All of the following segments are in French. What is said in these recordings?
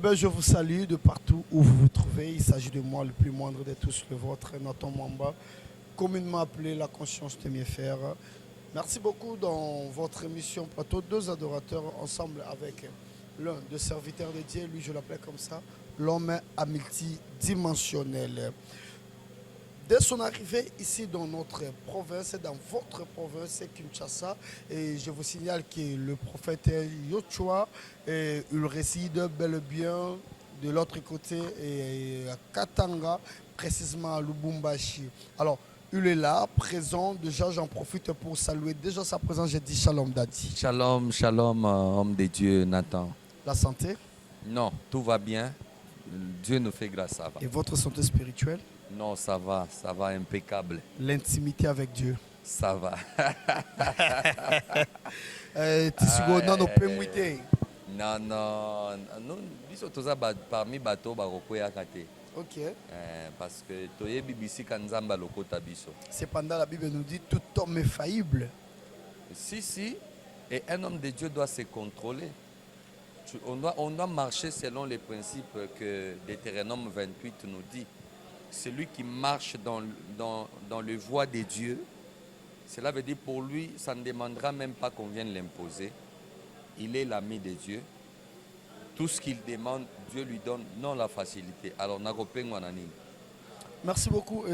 ben, je vous salue de partout où vous vous trouvez. Il s'agit de moi, le plus moindre de tous, le vôtre, Nathan Mwamba, communément appelé la conscience de mes frères. Merci beaucoup dans votre émission Plateau, deux adorateurs ensemble avec l'un des serviteurs de Dieu, lui je l'appelais comme ça, l'homme à multidimensionnel. Dès son arrivée ici dans notre province, dans votre province, Kinshasa, et je vous signale que le prophète Yochua, il réside bel et bien de l'autre côté, à Katanga, précisément à Lubumbashi. Alors, il est là, présent. Déjà, j'en profite pour saluer déjà sa présence. J'ai dit shalom, Daddy. Shalom, shalom, homme de Dieu, Nathan. La santé? Non, tout va bien. Dieu nous fait grâce, ça va. Et votre santé spirituelle? Non, ça va impeccable. L'intimité avec Dieu? Ça va. Non, nous sommes parmi bateaux barokoyakate. Ok. Parce que toye bibisi kanzamba lokota biso. Cependant, la Bible nous dit tout homme est faillible. Si, et un homme de Dieu doit se contrôler. On doit marcher selon les principes que Deutéronome 28 nous dit. Celui qui marche dans le voie de Dieu, cela veut dire pour lui, ça ne demandera même pas qu'on vienne l'imposer. Il est l'ami de Dieu. Tout ce qu'il demande, Dieu lui donne, non la facilité. Alors, merci beaucoup.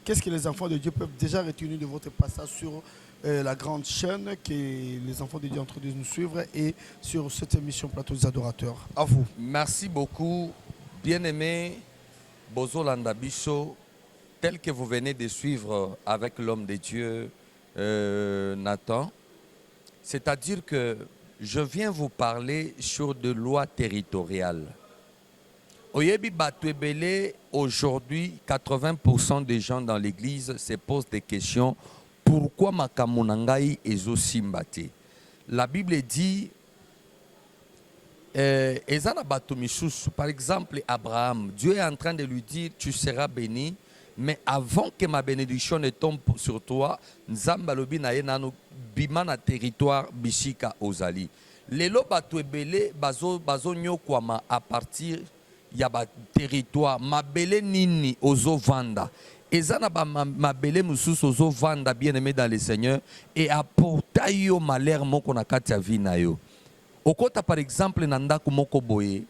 Qu'est-ce que les enfants de Dieu peuvent déjà retenir de votre passage sur la grande chaîne que les enfants de Dieu sont en train de nous suivre et sur cette émission Plateau des Adorateurs? À vous. Merci beaucoup, bien-aimé Bozo Landabiso, tel que vous venez de suivre avec l'homme de Dieu, Nathan. C'est-à-dire que je viens vous parler sur des lois territoriales. Oyebi Batwebele, aujourd'hui, 80% des gens dans l'église se posent des questions. Pourquoi Makamunangai ezo simbate? La Bible dit, par exemple, Abraham, Dieu est en train de lui dire, tu seras béni, mais avant que ma bénédiction ne tombe sur toi, Nzambalobi na yenano bimana territoire bishika ozali. Lelo Batwebele bazo nyokwama à partir ya ba territoire mabele nini ozo vanda. Ezana ba mabele mususu ozo vanda bien-aimé dans le Seigneur et apporta yo malheur moko na kati ya vie na yo. Okota par exemple na ndako moko boye.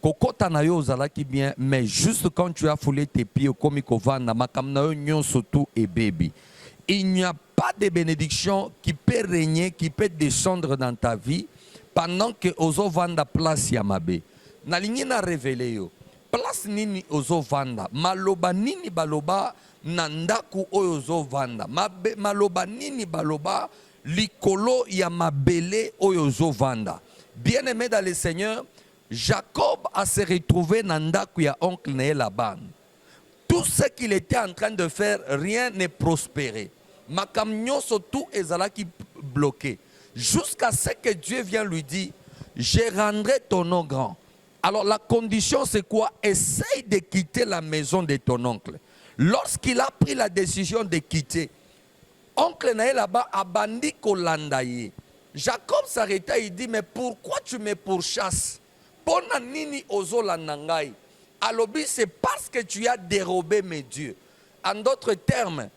Kokota na yo ozalaki bien, mais juste quand tu as foulé tes pieds comme kovanda makam na yo nyonso tout et baby. Il n'y a pas de bénédiction qui peut régner, qui peut descendre dans ta vie pendant que ozo vanda place ya mabe. Nalingi na révélé yo. Place nini ozo vanda, maloba nini baloba nandaku ozo vanda, maloba nini baloba likolo ya mabele ozo vanda. Bien-aimé dans le Seigneur, Jacob a se retrouvé nandaku ya oncle Né Laban. Tout ce qu'il était en train de faire, rien n'est prospéré. Makam nyonso tout ezalaki bloqué. Jusqu'à ce que Dieu vient lui dire, je rendrai ton nom grand. Alors la condition c'est quoi? Essaye de quitter la maison de ton oncle. Lorsqu'il a pris la décision de quitter, oncle Naé là-bas a bandi kolandaye. Jacob s'arrêta, il dit, mais pourquoi tu me pourchasses? Pona nini ozo landangai. Alobi, c'est parce que tu as dérobé mes dieux. En d'autres termes,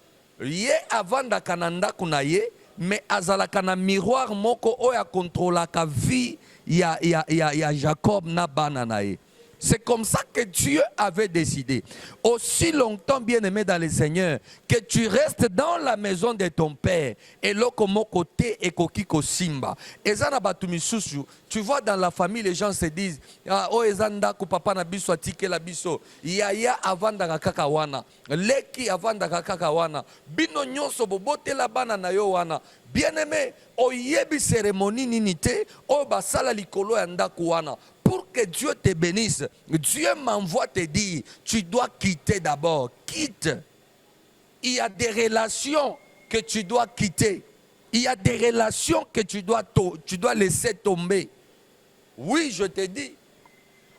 yé avant d'akananda kunaye, mais azalakana miroir moko oya contrôla ka vie. Il y a Jacob na bananae. C'est comme ça que Dieu avait décidé. Aussi longtemps, bien-aimé dans le Seigneur, que tu restes dans la maison de ton père. Et là, comme côté et kokiko simba. Tu vois, dans la famille, les gens se disent, oh, ezanda ko papa na biso atike la biso. Yaya avanda kakawana. Leki avanda kakawana. Bino nyonso bobote la banana yo wana. Bien-aimé, oyebi cérémonie ninité, o basala likolo ya ndako wana. Pour que Dieu te bénisse, Dieu m'envoie te dire, tu dois quitter d'abord. Quitte. Il y a des relations que tu dois quitter. Il y a des relations que tu dois laisser tomber. Oui, je te dis.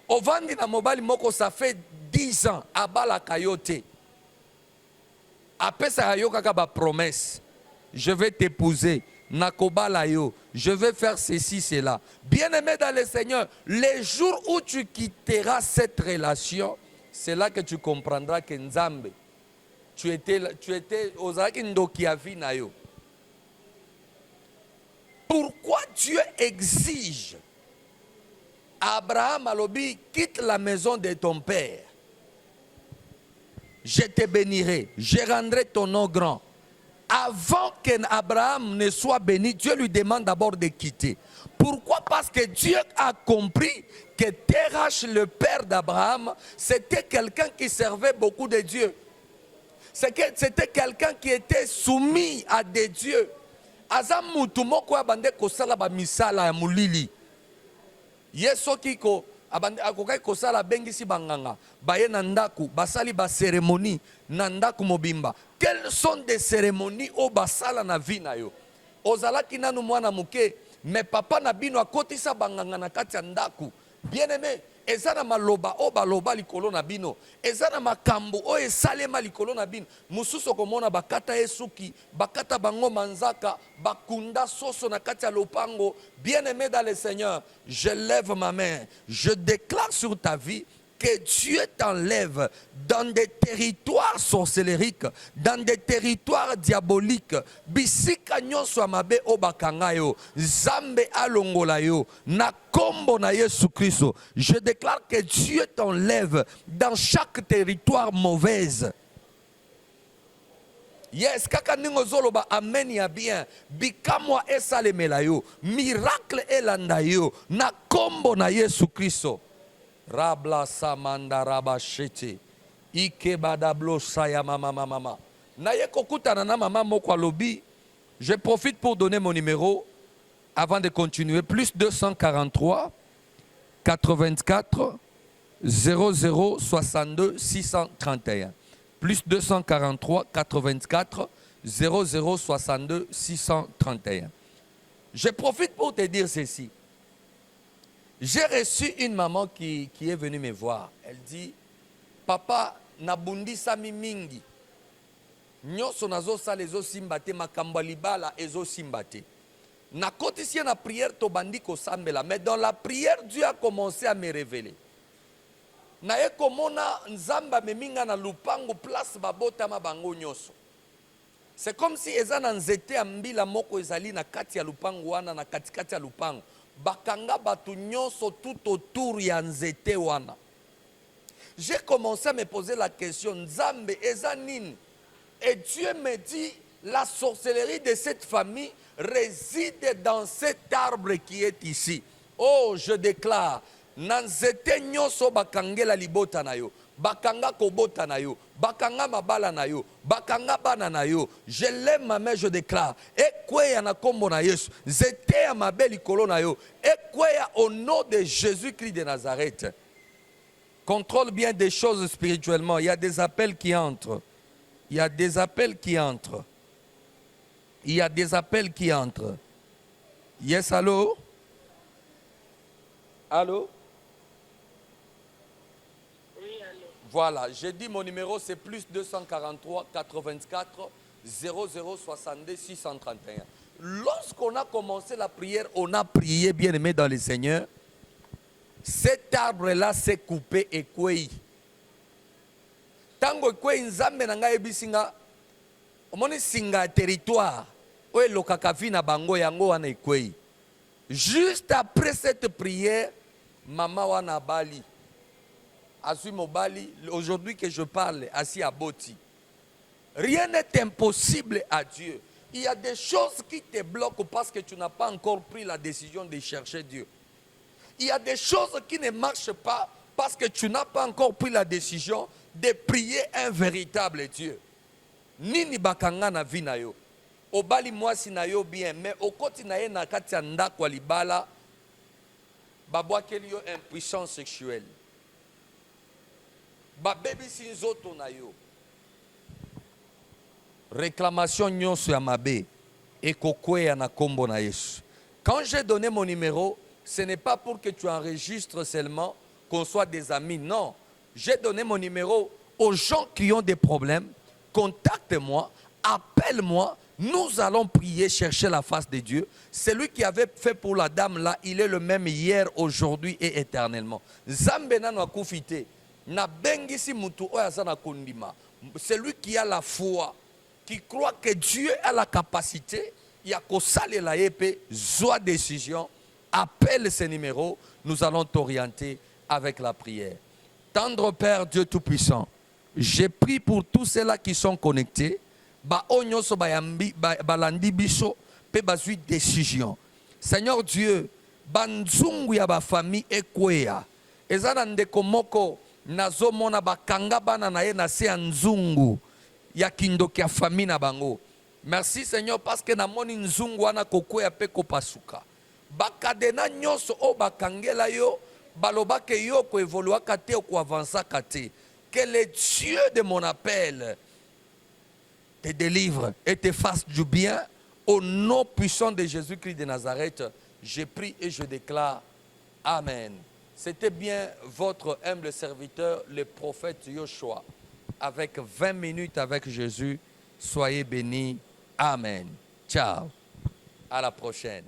Au Vandi na mobali moko, ça fait 10 ans. Abala kayote. Après ça, yoka ba promesse. Je vais t'épouser. nakobala yo, je vais faire ceci, cela. Bien-aimé dans le Seigneur, les jours où tu quitteras cette relation, c'est là que tu comprendras que Nzambe, tu étais ozalaki ndoki ya vie na yo. Pourquoi Dieu exige Abraham alobi, quitte la maison de ton père. Je te bénirai, je rendrai ton nom grand. Avant qu'Abraham ne soit béni, Dieu lui demande d'abord de quitter. Pourquoi? Parce que Dieu a compris que Terach, le père d'Abraham, c'était quelqu'un qui servait beaucoup de Dieu. C'était quelqu'un qui était soumis à des dieux. Aza mutu moko abande kosala ba misala ya mulili. Yeso kiko akokai kosala bengisi banganga baye na ndaku basali ba cérémonie na ndaku mobimba. Quelles sont des cérémonies au basala na vie na yo? Ozalaki nanu mwana muke mais papa na bino akotisa banganga na kati ya ndaku. Bien-aimé, ezana maloba o baloba likolo na bino, ezana makambo o esalema likolo na bino. Mususu komona bakata esuki, bakata bango manzaka, bakunda soso na kati ya lopango. Bien-aimé dans le Seigneur, je lève ma main, je déclare sur ta vie que Dieu t'enlève dans des territoires sorcellériques, dans des territoires diaboliques. Bisika nyonso amabe obakanga yo, Zambe alongola yo, na kombo na Yesu Christo. Je déclare que Dieu t'enlève dans chaque territoire mauvaise. Yes, kaka ningo zoloba amen ya bien. Bikamwa esalemela yo, miracle elanda yo, na kombo na Yesu Christo. Rabla samanda rabashete ike badablo saya mama. Naye kokutana na mama moko alobi. Je profite pour donner mon numéro avant de continuer. Plus 243 84 00 62 631. Plus 243 84 00 62 631. Je profite pour te dire ceci. J'ai reçu une maman qui est venue me voir. Elle dit, papa, nabundi sami mingi. Nyoso nazo sala ezo simbate, makambo libala ezo simbate. Na kotisi na prière to bandi ko sambela. Mais dans la prière, Dieu a commencé à me révéler. Na ye komona nzamba me minga na lupango place babota ma bango nyoso. C'est comme si ezana nzete ambila moko ezali na kati ya lupango wana na katikati ya lupango. Bakanga batu nyonso tout autour ya nzete wana. J'ai commencé à me poser la question, Nzambe eza nini? Et Dieu me dit, la sorcellerie de cette famille réside dans cet arbre qui est ici. Oh, je déclare, nanzete nyonso bakangela libota na yo, bakanga kobota na yo, bakanga mabala na yo, bakanga bana na yo. Je lève ma main, je déclare, ekweya na kombo na Yesu, zete ya mabeli kolo na yo, ekweya au nom de Jésus-Christ de Nazareth. Contrôle bien des choses spirituellement. Il y a des appels qui entrent. Il y a des appels qui entrent. Il y a des appels qui entrent. Yes, allô? Allô? Voilà, j'ai dit mon numéro c'est plus 243 84 00 62 631. Lorsqu'on a commencé la prière, on a prié, bien aimé dans le Seigneur. Cet arbre-là s'est coupé et kwei. Tango kwei nzambe nanga ebisinga, omoni singa territoire, oe lokakavi na bango yango wana ekwei. Juste après cette prière, maman wana bali. Asui Mobali, aujourd'hui que je parle, assis à Boti. Rien n'est impossible à Dieu. Il y a des choses qui te bloquent parce que tu n'as pas encore pris la décision de chercher Dieu. Il y a des choses qui ne marchent pas parce que tu n'as pas encore pris la décision de prier un véritable Dieu. Nini bakanga na vi na yo. Obali mwasi na yo bien, mais okoti na ye na kati ya ndako libala, babwakeli yo impuissance sexuelle. Babebi sinzoto na yo. Réclamation nyonso ya mabe ekokweya na kombo na Yesu. Quand j'ai donné mon numéro, ce n'est pas pour que tu enregistres seulement, qu'on soit des amis. Non, j'ai donné mon numéro aux gens qui ont des problèmes. Contacte-moi, appelle-moi, Nous allons prier, chercher la face de Dieu. Celui qui avait fait pour la dame là, il est le même hier, aujourd'hui et éternellement. Zambena na kufite. Na bengisi mutu oyazana kondima. Celui qui a la foi, qui croit que Dieu a la capacité, il y a qu'au saler la épée, zoa décision, appelle ce numéro, nous allons t'orienter avec la prière. Tendre Père Dieu Tout-Puissant, j'ai pris pour tous ceux-là qui sont connectés, balandi biso, pe bazui décision. Seigneur Dieu, banzungu ya ba famille ekwea. Ezana ndeko moko nazomona bakanga bana na ye na se nzungu ya kindoki ya famille na bango. Merci Seigneur parce que namoni nzungu wana kokwea pe kopasuka. Bakadena nyonso o bakangela yo balobake yo ko évoluaka te ko avançaka te. Que le Dieu de mon appel te délivre et te fasse du bien. Au nom puissant de Jésus-Christ de Nazareth, je prie et je déclare Amen. C'était bien votre humble serviteur, le prophète Yoshua, avec 20 minutes avec Jésus. Soyez bénis. Amen. Ciao. À la prochaine.